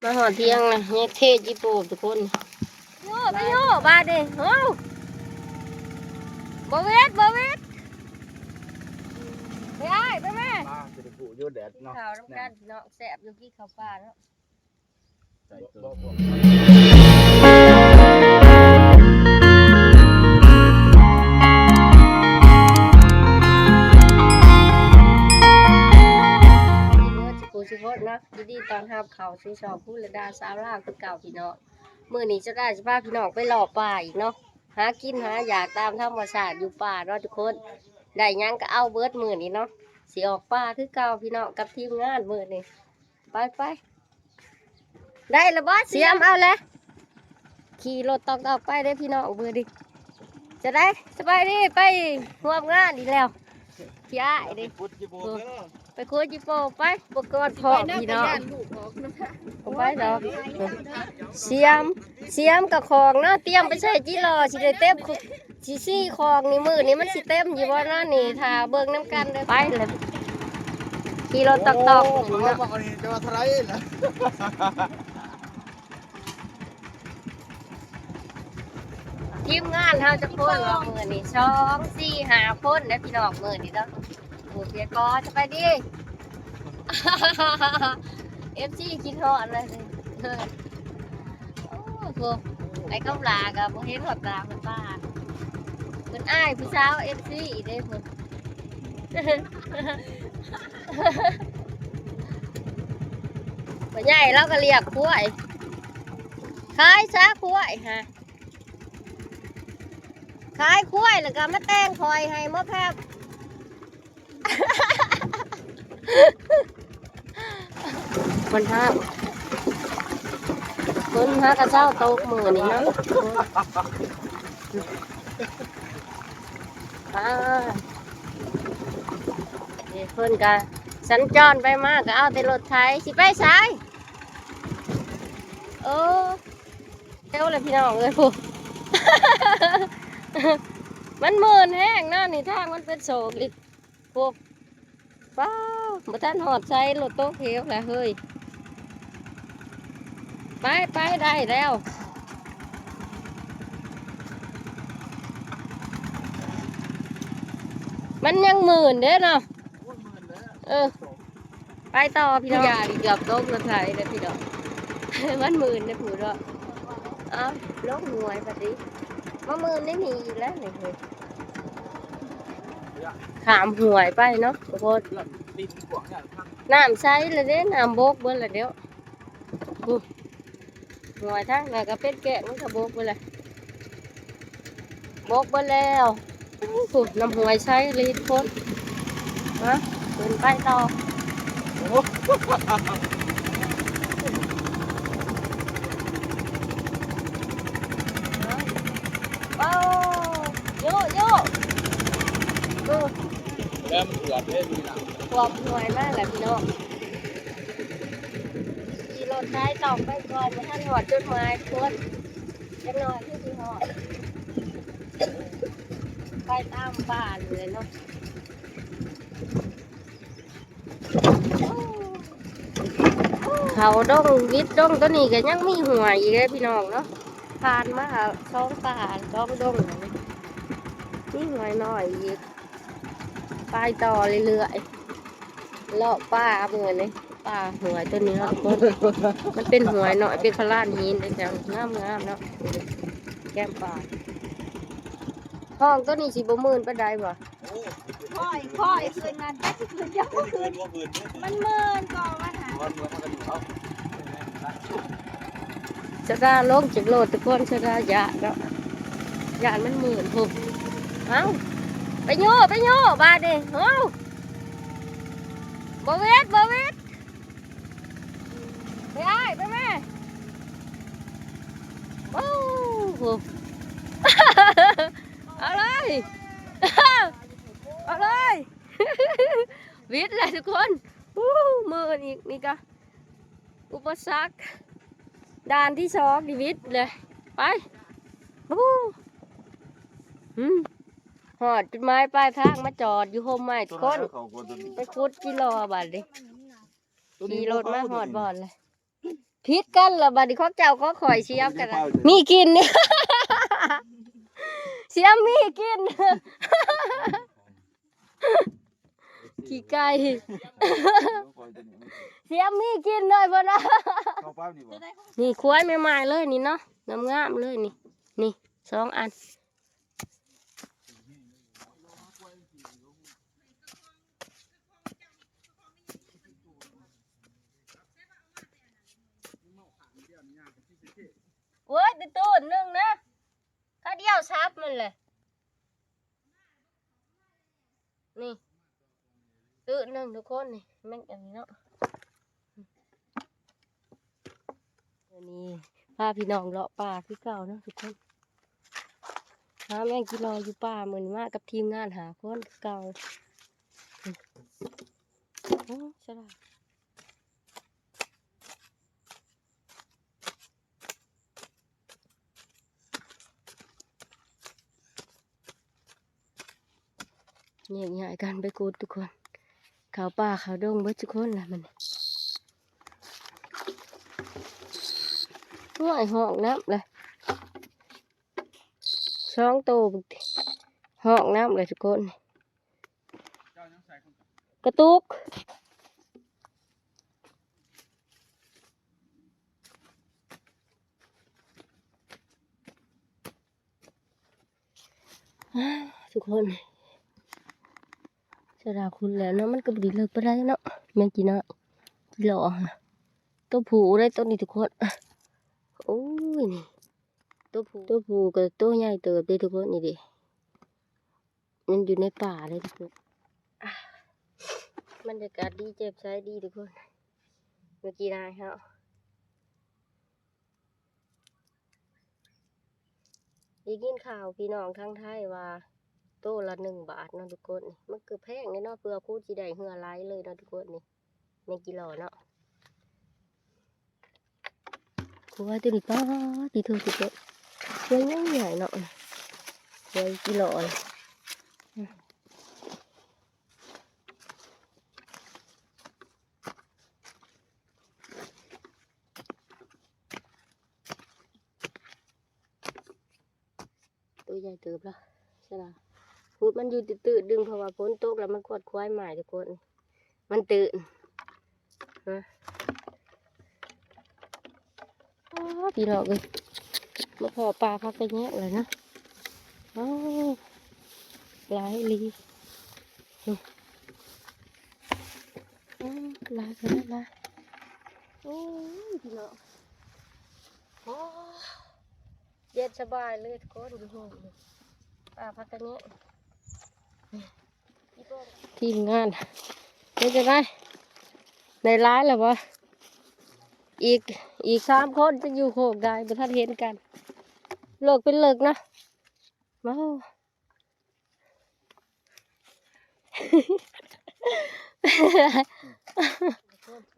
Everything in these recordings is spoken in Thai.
มาหอเที่ยงนะเนี่ยเทศญี่ปุ่นทุกคนโย่ไปโย่บาดดิโอ้บเวทไปไอ้ไปแม่มาจะผูอยู่แดดเนาะข้าวน้ำกันเนาะแสบอยู่ที่ข้าวปลาเนาะใส่ตัวสิโพดนะดีๆตอนห้าเขาซื้อชอบพูดและดาสาวลาวคือเก่าพี่น้องมื้อนี้จะได้สิพาพี่น้องไปหล่อป่าอีกเนาะหากินหาอยากตามธรรมชาติอยู่ป่าเนาะทุกคนได้ยังก็เอาเบิดมื้อนี้เนาะสิออกป่าคือเก่าพี่น้องกับทีมงานมื้อนี้ไปได้ละบอสเสียมเอาเลยขี่รถตอกไปได้พี่น้องมื้อนี้จะได้สบายดีไปร่วมงานอีกแล้วพี่อ้ายดิ พุทธจิโบเด้อไปคุยจิโปไปบกอดพ่อพี่น้องไปดอกเสียมกับของเนาะเตรียมไปใส่จีรอสิได้เต็มสิซี่ของนี่มือนี่มันสิเต็มอยู่บ่เนาะนี่ถ้าเบิ่งน้ำกันเด้อไปเลยขี่รถตอกเขาเนาะ บอกนี่จะว่าเท่าไรล่ะทีมงานเฮาจะคนว่ามื้อนี้2 4 5คนเด้อพี่น้องมื้อนี้เนาะโอ้เพียกอจะไปดิFC คิดฮอดเลยโอ้โหไอ้กำลากับบ่เห็นหอดตาเพิ่นป้าเพิ่นอ้ายผู้สาว FC เด้เพิ่นบ่ใหญ่เราก็เรียกคุ้ยขายซะคุ้ยฮะขายคุ้ยแล้วก็มาแต่งคอยให้หมอแพบคนห้ากระเจ้าโตกมือนี่เนาะเพิ่นกันสัญจรไปมากก็เอาแต่รถไถสิไปสายเเท่าเลยพี่น้องเลยผู้ มันหมื่นแห้งเนาะนี่ทางมันเป็นโศกลิผู้ว้าวมาท่านหอดใจรถโต๊ะเขียวแหละเฮ้ยไปได้แล้วมันยังหมื่นเด้อเนาะไปต่อพี่น้องอย่าดิเกือบโต๊ะรถไถเลยพี่น้อง มันหมื่นนะผู้ดอกลงหวยปฏิมาหมื่นได้หนีอีกแล้วนี่เฮ้ยขามหวยไปเนาะทุกคนน้ำใสเลยเด้น้ำโบกเบิ้ลละเดี๋ยวหวยทั้งไหนก็เป็นแกะมันก็โบกเบิ้ลเลยโบกเบิ้ลแล้วสุดน้ำหวยใสเลยทุกคนฮะเดินไปต่อโยแล้วมันเดือดเลยดีนะความหน่วยมากแหละพี่น้องขี่รถใช้ตอกไปก่อนมาท่านหอดจุดหมายคนยังน้อยที่หอดไปตามบ้านเลยเนาะเขาดงวิทย์ดงตัวนี้ก็ยังมีหัวอีกเลยพี่น้องเนาะผ่านมา2 ป่า2 ดงนี่หน่อยหน่อยอีกไปต่อเรื่อยๆเลาะป่าเหมือนเลยป่าหวยตัวนี้เนาะมันเป็นหวยหน่อยเป็นพลานหินเลยจังงามเนาะแก้มป่าห้องตัวนี้สิบ่มื่นไปได้บ่ค่อยคืนนั้นแต่คืนยังคืนมันเมินก่อนว่าหาจะกล้าลงจากโลดตะก้นจะกล้าหยาเนาะหยามันมื่นถูกเอ้าไปโย่บาดดิเอ้าบเวทไปไปแม่โอ้โหเอาเลยวิทย์เลยทุกคนมืออีกนี่ก็อุปสรรคด่านที่2ดิวิทย์เลยไปหอดจุดไม้ปลายทางมาจอดอยู่โฮมใหม่ทุกคนไปคุดกิโลบาทดิขี่รถมาหอดบ่อนเลย พิษกันละบัดนี้ข้อเจ้าก็ข่อยเชียมกันมีกินเนี่ย เชียมมีกิน ขี้ไก่เชียมมีกินเลยพ่อนะนี่ควายใหม่ๆเลยนี่เนาะงามๆเลยนี่2 อันโอ้ยติดตูนนึงนะข้าเดียวซับมันเลยนี่ตื้อนึงทุกคนนี่แม่งอย่างนี้เนาะอันนี้พาพี่น้องเลาะป่าที่เก่าเนาะทุกคนหาแม่งกินรออยู่ป่าเหมือนมากกับทีมงานหาคนเก่าโอ้ฉลาดเนี่ยง่ายกันไปกูดทุกคนเขาป่าเขาดงเบิดทุกคนล่ะมันห่วยห้องน้ำเลย2 ตัวห้องน้ำเลยทุกคนกระตุกทุกคนจะด่าคุณแล้วเนาะมันก็บดีเลิกไปได้เนาะแม่กี่เนาะหล่อตัวผูได้ตัวนี้ทุกคนโอ้ยนี่ตัวผูกับตัวใหญ่เติบได้ทุกคนนี่ดิมันอยู่ในป่าเลยทุกคนบรรยากาศดีเจ็บใจดีทุกคนเมื่อกี้นายครับได้ยินข่าวพี่น้องทางไทยว่าโตละ1 บาทเนาะทุกคนนี่มันคือแพงเลยเนาะเพื่อพูดจีได้เหือไหลเลยเนาะทุกคนนี่ในกิโลเนาะกูว่าตัวนี้ป้าตีเธอทุกคนเพื่อนยังใหญ่เนาะเพื่อนกิโลเลยตัวใหญ่เติบแล้วใช่ไหมพูดมันอยู่ตื่นดึงเพราะว่าฝนตกแล้วมันกวดควายใหม่ทุกคนมันตื่นนะพี่น้องเลยมาพอปลาพักไปแยะเลยนะหลายลีหลายกันนะโอ้ยพี่น้องเย็นสบายเลยทุกคนอยู่ห้องปลาพักกันแยะทีมงานนี่จะได้ในร้านหรอวะอีก3 คนจะอยู่โขกได้บุท่านเห็นกันเลิกเป็นเลิกนะมา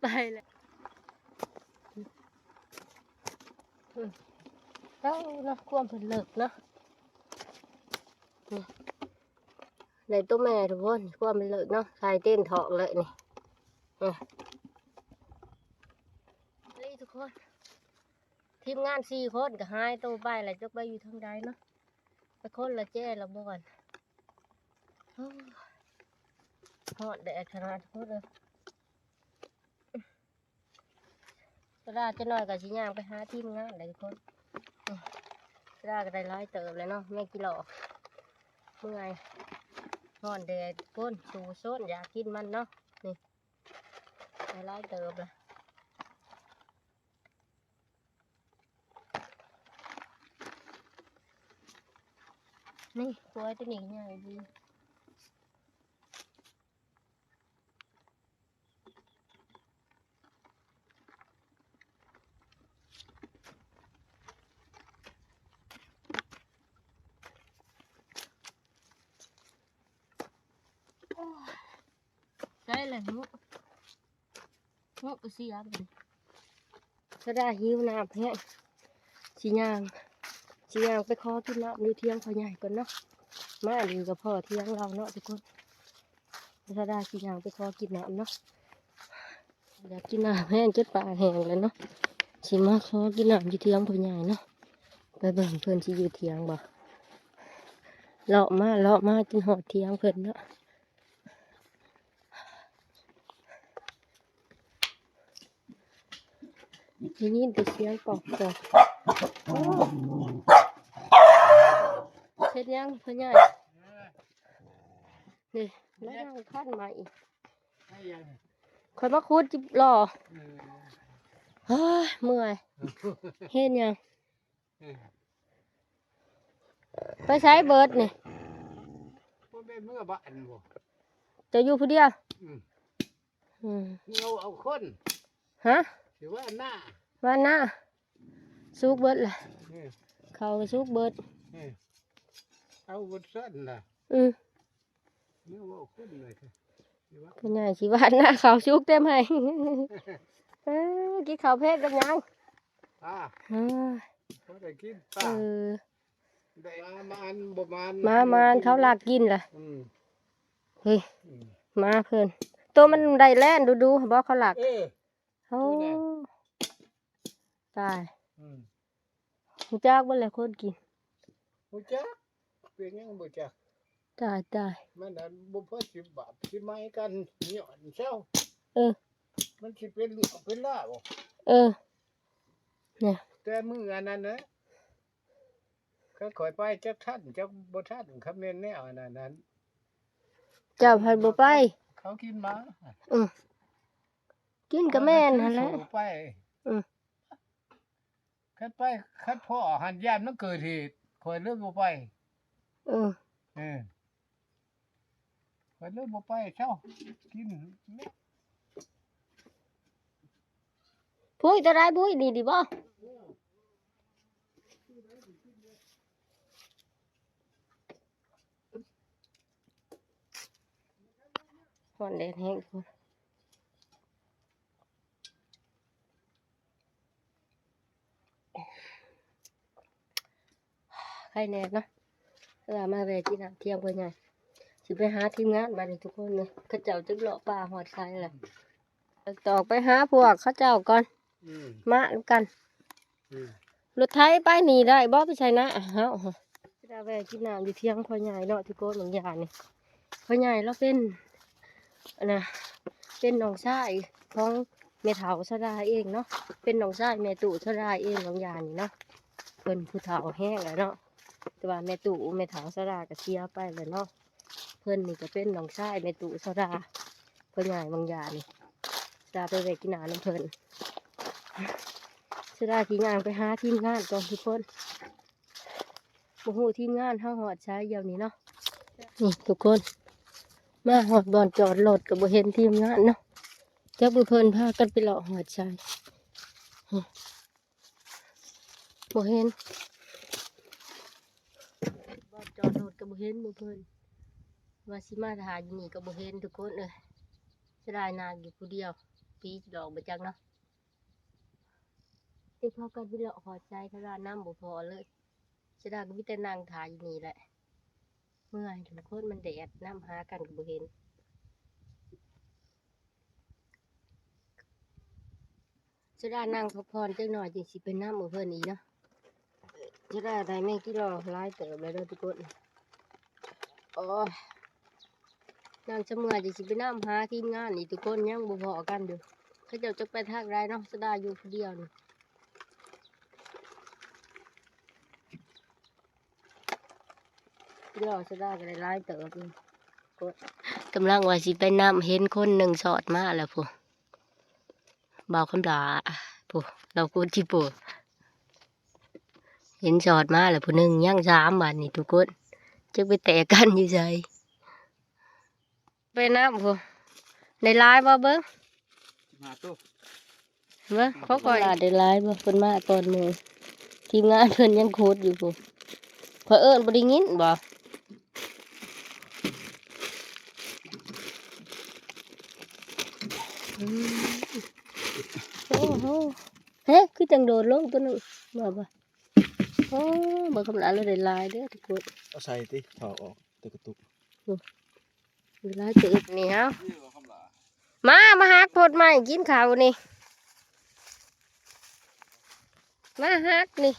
ไปเลยเอาเนาะความเป็นเลิกเนาะในตัวแม่ทุกคนความเป็นเลิกเนาะใส่เต้นถอกเลยนี่นี่ทุกคนทีมงาน4 คนก็หายตัวไปแหละจะไปอยู่ทางใดเนาะไปคนละแจ้ละบ่อนฮอดแดดขนาดทุกคนเลยกระดาษจะน้อยกับชิ้นย่างไปหาทีมงานเลยทุกคนกระดาษก็ได้ร้อยเติบเลยเนาะแม่กิโลเมื่อยฮอดแดดก้นสูโซนอยากกินมันเนาะนี่ได้ร้อยเติบเลยนี่ควายตัวนี้ใหญ่ดีได้เลยมุกก็เสียไปก็ได้หิวน้ำแห้งชิย่างไปขอกินน้ำดูเที่ยงเขาใหญ่ก่อนเนาะมาดีกับพ่อเที่ยงเราเนาะทุกคนถ้าได้ชิย่างไปขอกินน้ำเนาะอยากกินน้ำแห้งจนปากแห้งเลยเนาะ สิมาขอกินน้ำอยู่เถียงพ่อใหญ่เนาะไปเบิ่งเพิ่นสิอยู่เถียงบ่เลาะมาจนหอดเถียงเพิ่นเนาะได้ยินแต่เสียงปอกโอ้เฮ็ดยังพ่อใหญ่นี่แล้วยังคันมาอีกคอยมาขุดจิบรอเฮ้ยเมื่อยเฮ็ดยังไปใช้เบิดนี่ บ่แม่นเมื่อบ้านบ่ จะอยู่ผู้เดียว เอาคน ฮะ สิว่าหน้า ว่าหน้าสุกเบิดล่ะ เออ เขาก็สุกเบิด เอาบ่ซั่นล่ะ อืม เมื่อว่าคนเลยค่ะสิว่า พ่อใหญ่สิว่าหน้าเขาสุกเต็มให้ กินข้าวเพชรกับยัง อ่า เออ บ่ได้กิน เอ ป้า อ ได้มาอันบ่มาน มาเขาลากกินล่ะ อืม เฮ้ย อืม มาเพิ่นตัวมันได้แล่นดูบอกเขาลาก เออ โอ้ตาย อืม รู้จักบ่แหละคนกิน บ่จักเป็นหยังบ่จัก ตาย มันอันบ่พอ10 บาทสิไม้กันย้อนเช้า เออ มันสิเป็นเรื่องเป็นราว เออเนี่ย แต่มื้ออันนั้นนะก็ข่อยไปจักท่านจักบ่ท่านคำแม่นแนวอันนั้น เจ้าพันบ่ไป เขากินมา กินกับแม่นหั่นแหละ สู่ไป อืม คัดพ่อหันยามมันเกิดเหตุข่อยเลิกบ่ไป เออ เออข่อยเลิกบ่ไปเช้ากินแม่ พุ้ยตัวได้พุ้ยนี่ดีบ่หอนแดดแห้งคนใครแน่เนาะเวลามาแวะที่น้ำเที่ยงเพิ่นใหญ่สิไปหาทีมงานมานี่ทุกคนเลยเขาเจ้าจึงเลาะป่าหอดไซแหละตอกไปหาพวกเขาเจ้าก่อน อืม มาแล้วกัน อืม รถไถไปหนีได้บ่ไปใช่นะเฮาจะได้แวะกินน้ำอยู่เที่ยงพ่อใหญ่เนาะที่โกนบางอย่างนี่พ่อใหญ่เราเป็นอันน่ะเป็นน้องชายของแม่เฒ่าสดาเองเนาะเป็นน้องชายแม่ตู่สดาเองบางอย่างนี่เนาะเพิ่นผู้เฒ่าแห้งแล้วเนาะแต่ว่าแม่ตู่แม่เฒ่าสดาก็เสียไปแล้วเนาะเพิ่นนี่ก็เป็นน้องชายแม่ตู่สดาพ่อใหญ่บางอย่างนี่จะไปแวะกินน้ำน้ำเพิ่นสดาขี่งานไปหาทีมงานก่อนทุกคนบ่ฮู้ทีมงานเฮาฮอดใช้เดี๋ยวนี้เนาะนี่ทุกคนมาฮอดบ่อนจอดรถก็บ่เห็นทีมงานเนาะจักบ่เพิ่นพากันไปเลาะฮอดใช้บ่เห็นบ่อนจอดรถก็บ่เห็นบ่เพิ่นว่าสิมาถ่ายอยู่นี่ก็บ่เห็นทุกคนเอ้ยสดานางอยู่ผู้เดียวปีดอกบ่จักเนาะที่พากันไปเลาะฮอดใช้ถ้าว่าน้ำบ่พอเลยสดาก็มีแต่นางถ่ายอยู่นี่แหละเมื่อยทุกคนมันแดดน้ำหากันก็บ่เห็นจะได้นั่งพักผ่อนจักหน่อยจึงสิเป็นน้ำหมู่เพิ่นอีกเนาะจะได้ได้แม่งกี่รอหลายเติบเลยเด้อทุกคนโอ้ยนั่งจะเมื่อยจึงสิเป็นน้ำหาทีมงานอีกทุกคนยังบ่พอกันอยู่เขาเจ้าจะไปทางใดเนาะจะได้อยู่ผู้เดียวนี่เดี๋ยวจะได้ก็ได้หลายเติบเลยกำลังว่าสิไปน้ำเห็นคนหนึ่งสอดมาแล้วพูบ่าวคำดาพูเราพูดที่ปูเห็นสอดมาแล้วผู้หนึ่งย่างสามบาทนี่ทุกคนจะไปแตะกันอยู่ใจไปน้ำพูในไลน์บ่เบิ้ง มาตู้ เบิ้งเขาก่อนได้ไลน์บ่เพิ่นมาตอนมือทีมงานเพิ่นยังโคตรอยู่พูเพอเอิญบ่ได้ยินบ่โอ้โหเฮ้คือจังโดดลงตัวนึงมาบ่โอ้บ่คำลาเลยได้ลายเด้อทุกคน เอาใส่ติถอดออกตะกระตุก ได้ลายตึกนี่ฮะมาหาโพดใหม่กินข้าวนี่ มาฮักนี่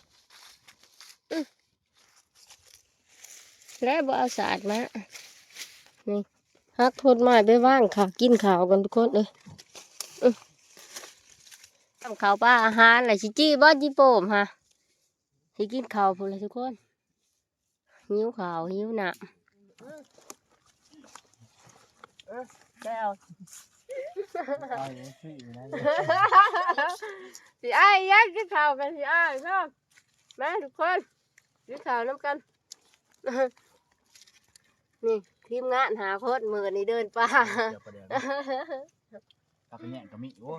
แล้วบ่เอาสาดมานี่ฮักโทษไม้ไปว่างค่ะกินข้าวกันทุกคนเลยทำข้าวปลาอาหารอะไรสิจี้บ่จี้โป่มฮะสิกินข้าวพุ่นเลยทุกคนหิวข้าวหิวน้ำแก้วสิอ้ายยักกินข้าวกันสิอ้ายเนาะมาทุกคนกินข้าวน้ำกันนี่ทีมงานหาโคตรมือนี่เดินป่า ตากระแหน่งกระมิโอ้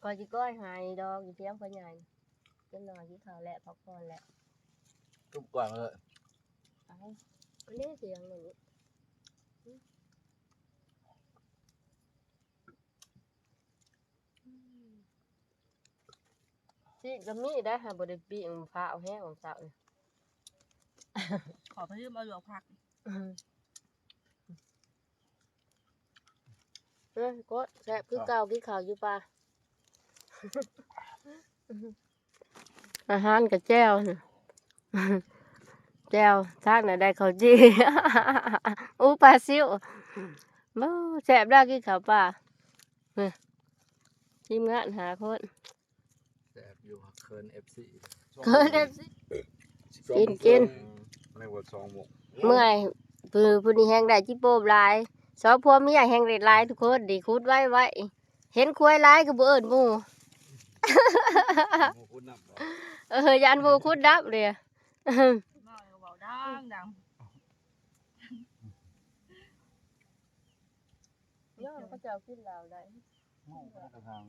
ก่อนจีก้อยหายดอกอยู่เทียมพ่อใหญ่กินหน่อยกินข้าวแหละพักผ่อนแหละ ตุ้มกว่าเลย ไปอันนี้เสียงหนึ่งพี่ก็มีได้ค่ะบริปีงฟ้าเอาแห้งของสาวเนี่ย ขอไปยืมเอาหลวงผัก ก็แซ่บคือเก่ากินข้าวอยู่ป่า อาหารกับแจ้วเนี่ยแจ้วทางไหนได้ข้าวจี อู้ปลาซิวบ่แซ่บได้กินข้าวป่าทีมงานหาคน แสบอยู่เคิร์นFC เกินเอฟซี กิน ในวัด2 โมง เมื่อยผู้นี้แห้งได้จิโปบหลายสองพวเมียแห้งเด็ดหลายทุกคนดีคุดไว้เห็นควายหลายก็บ่เอิ้นหมู่ โมคุณนับบ่ ยันหมู่คุดดับเลย น้อยเบาดัง ย่อเขาจะเอาขึ้นเราได้ โม่ก็ทาง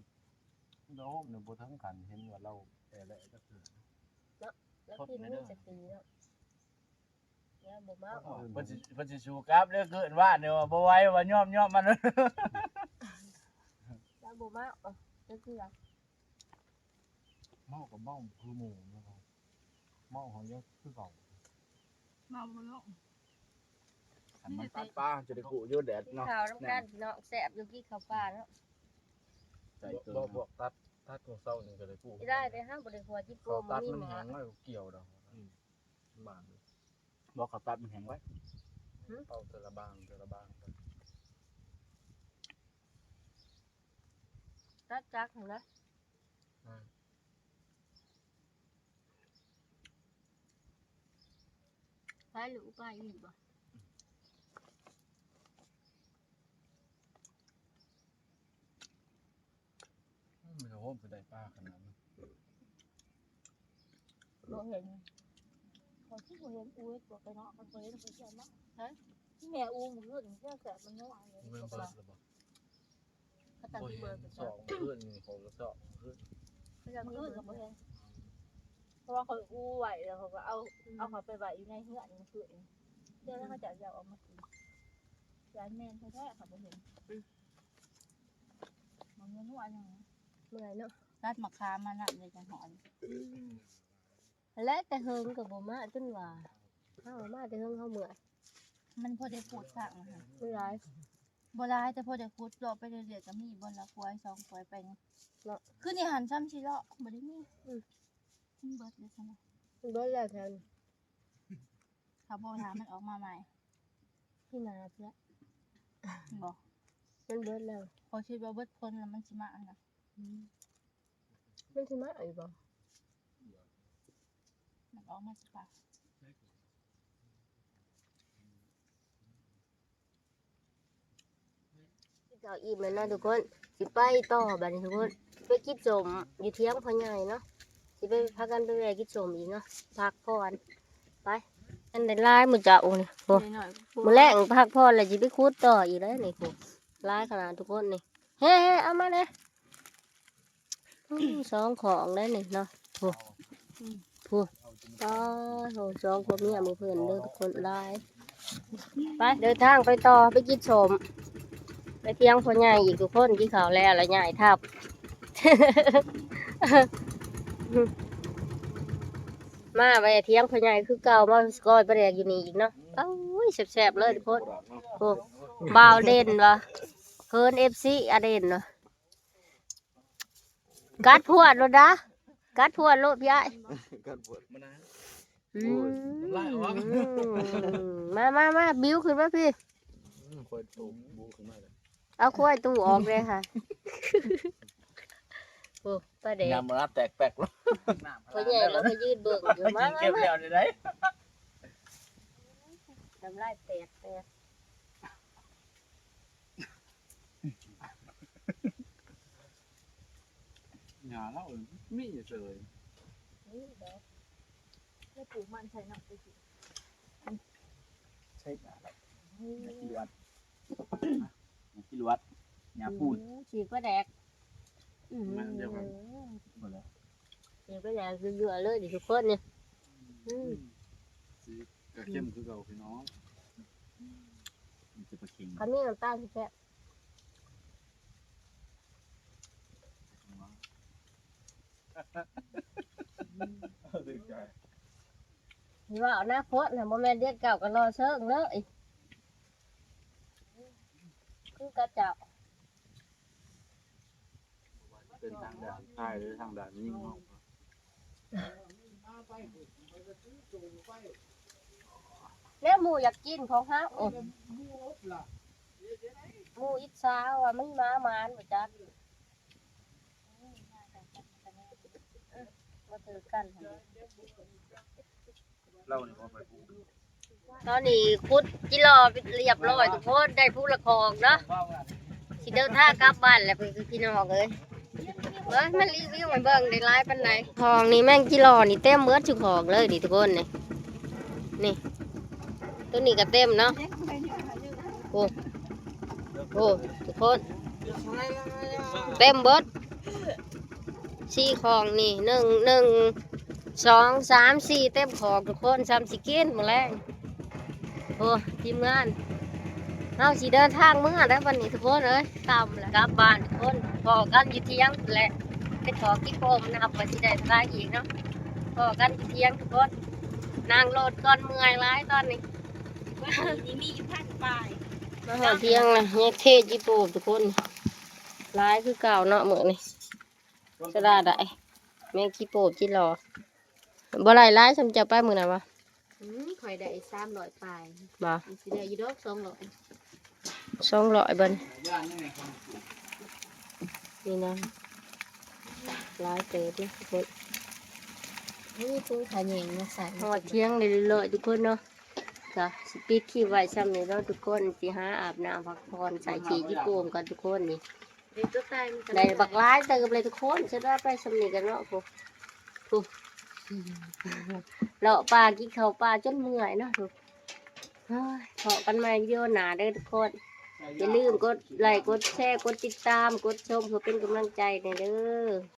เราเนี่ยบ่ทั้งกันเห็นว่าเราแต่ละก็คือ แล้วกินนี่จะตีแล้วเนี่ยบ่มาออก เพิ่นสิสู้กลับเด้อเกินว่าเด้อว่าบ่ไหวว่ายอมมัน แล้วบ่มาออกก็คือ เมากับเมาคือหมู่นะครับเมาของยังคือเก่า ๆมาบ่ลง ขันมันตัดปลาจะได้กูอยู่แดด กิน เนาะ ข้าวน้ำกันเนาะแซ่บอยู่กินข้าวปลาเนาะ ใจเกินบ่ตัดตัวเศร้านี่ก็ได้กู ได้แต่ห้ามบ่ได้หัวจิโป เขา มั ตั น ด มี มัน หมา แห้งไว้เกี่ยวดอกบาง บ่เขาตัดมันแห้งไว้ เอาเทละบาง ตัดจักนะไปหรือไปอีกบ่ มันก็โหมคือได้ปลาขนาดนั้น บ่เห็นพอที่บ่เห็นอูเฮ็ดบ่ไปเนาะมันบ่เห็นบ่เชื่อเนาะฮะที่แม่อูมื้ออื่นเชื่อแสบมันน้อยเลย เบิ่งเบิดแล้วบ่ เขาตั้งที่เบอร์ สองขึ้นนี่ผมก็สองขึ้น เขาจะมื้ออื่นก็บ่เห็นเพราะว่าเขาอูไว้แล้วเขาก็เอาเขาไปไว้อยู่ในเฮือนมื้อคืนเดี๋ยวแล้วเขาจะเอาออกมากินยายแม่นแท้ๆเขาบ่เห็นมันนัวจัง เมื่อยเนาะ รัดมะขามมานั่นเลยจังหอน และแต่เฮิงกับบ่มาจนว่าเฮามาแต่เฮิงเฮาเมื่อย มันพอได้พูดสักนะคะ ผู้ร้าย บ่ร้ายแต่พอได้พูดเลาะไปเรื่อยๆก็มีบ่ละควายสองควายไปนี่เลาะคือนี่หันซ้ำสิเลาะบ่ได้มีมันเบิดเลยซั่นน่ะ มันเบิดแล้วแทน ถ้าบ่ถามมันออกมาใหม่ พี่นาเพื่อ บ่ มันเบิดแล้ว พอคิดว่าเบิดคนแล้วมันสิมาอันน่ะ มันสิมาอีกบ่ มันออกมาสิป่ะ เจ้าอิ่มแล้วเนาะทุกคนสิไปต่อบัดนี้ทุกคนไปกินสมอยู่เที่ยงพ่อใหญ่เนาะสิไปพากันไปแวะกินสมอีกเนาะพักผ่อนไปอันได้ลายมื้อเจ้านี่โอ้ น้อย มื้อแรกพักผ่อนแล้วสิไปขุดต่ออีกแล้วนี่โหลายขนาดทุกคนนี่เฮ้ๆเอามาเลยสองของแล้วนี่เนาะโหอ๋อโหสองคนเมียมือเพื่อนเด้อทุกคนลายไปเดินทางไปต่อไปกินสมไปเที่ยงพ่อใหญ่อีกทุกคนกินข้าวแล้วใหญ่ทับ มาไปเที่ยงพ่อใหญ่คือเก่ามาสกอยประเดี๋ยวอยู่นี่อีกเนาะเอ้ยแซ่บๆเลยทุกคนโอ้บ่าวเด่นวะเคิร์นFC อเด่นวะกัดพวดรถนะ กัดพวดโลดพี่อ้าย กันปวด มานะ อืม ไล่ออก มาบิ้วขึ้นมาพี่ คอยตูบูขึ้นมาเลย เอาควายตู้ออกเลยค่ะโอ้ป้าเด็ก ยามมาแตกแปกแล้ว พ่อใหญ่เราก็ยืดเบิ่งอยู่มา เก็บแล้วได้ ทำลายแตก หยาเล่ามีเฉย นี่เด้อไม่ปลูกมันใช่เนาะไปสิ ใช่ครับกิโลวัตกิโลวัตยาปูน ฉีกป้าแดก มันเดียวกัน หมดแล้ว ฉีกป้าแดกเยอะๆเลยดิทุกคนเนี่ย สีกระเข้มคือเก่าพี่น้อง มันจะประเค็ง คำนี้น้ำตาลแค่นี่ว่าอนาคตนะโมเมนเด็กเก่าก็รอเชิงเลยคือกระเจ้า เป็นทางด่านใต้หรือทางด่านยิ่งห้อง แล้วหมูอยากกินของเฮาโอ้หมูอิจฉาว่ามันมามานบ่จักมาถือกันหั่น เล่าเนี่ยพอไปปู ตอนนี้คุดจิรอเรียบร้อยทุกคนได้ผู้ละครเนาะสิเดินทางกลับบ้านแล้วพี่น้องเอ้ยเบิ่งมันรีวิวให้เบิ่งได้หลายปานใดทองนี่แม่งจิรอนี่เต็มเบิดทุกของเลยดิทุกคนนี่ตัวนี้ก็เต็มเนาะโอ้ทุกคนเต็มเบิดสี่ของนี่หนึ่งสองสามสี่เต็มของทุกคนซ้ำสิกินหมดแล้วโอ้ทีมงานเราสิเดินทางเมื่อแล้ววันนี้ทุกคนเอ้ยตามแล้วกลับบ้านทุกคนพอกันอยู่เที่ยงแหละไปขอกินโฟมนะครับไปสิได้สบายอีกเนาะพอกันอยู่เที่ยงทุกคนนั่งรถก่อนเมื่อยร้ายตอนนี้ นี่มีอยู่พันปลาย มาหอเที่ยงนะเนี่ยเทศญี่ปุ่นทุกคนร้ายคือเก่าเนาะเหมือนนี่จะได้ได้แม่งขี้โปบขี้รอบ่ไรร้ายสมจะไปมือไหนวะ ข่อยได้300ปลาย บ่ สิได้อยู่ดอก200 200เบิ่นนี่นะร้ายเติบนะทุกคน นี่ตู้ขาแหงมาใส่ หอเที่ยงเลยๆทุกคนเนาะจ้ะสปีดขี้ไว้ซ้ำนี่แล้วทุกคนสิหาอาบน้ำพักผ่อนใส่ขี้ญี่ปุ่นกันทุกคนนี่ เด็กตัวตายมันก็ ได้บักร้ายเติบเลยทุกคนจะได้ไปสำนีกันเนาะพวกเลาะปลากินข้าวปลาจนเมื่อยเนาะทุกเฮ้ยขอกันมาวิดีโอหนาเด้อทุกคนอย่าลืมกดไลค์กดแชร์กดติดตามกดชมเพื่อเป็นกำลังใจในเด้อ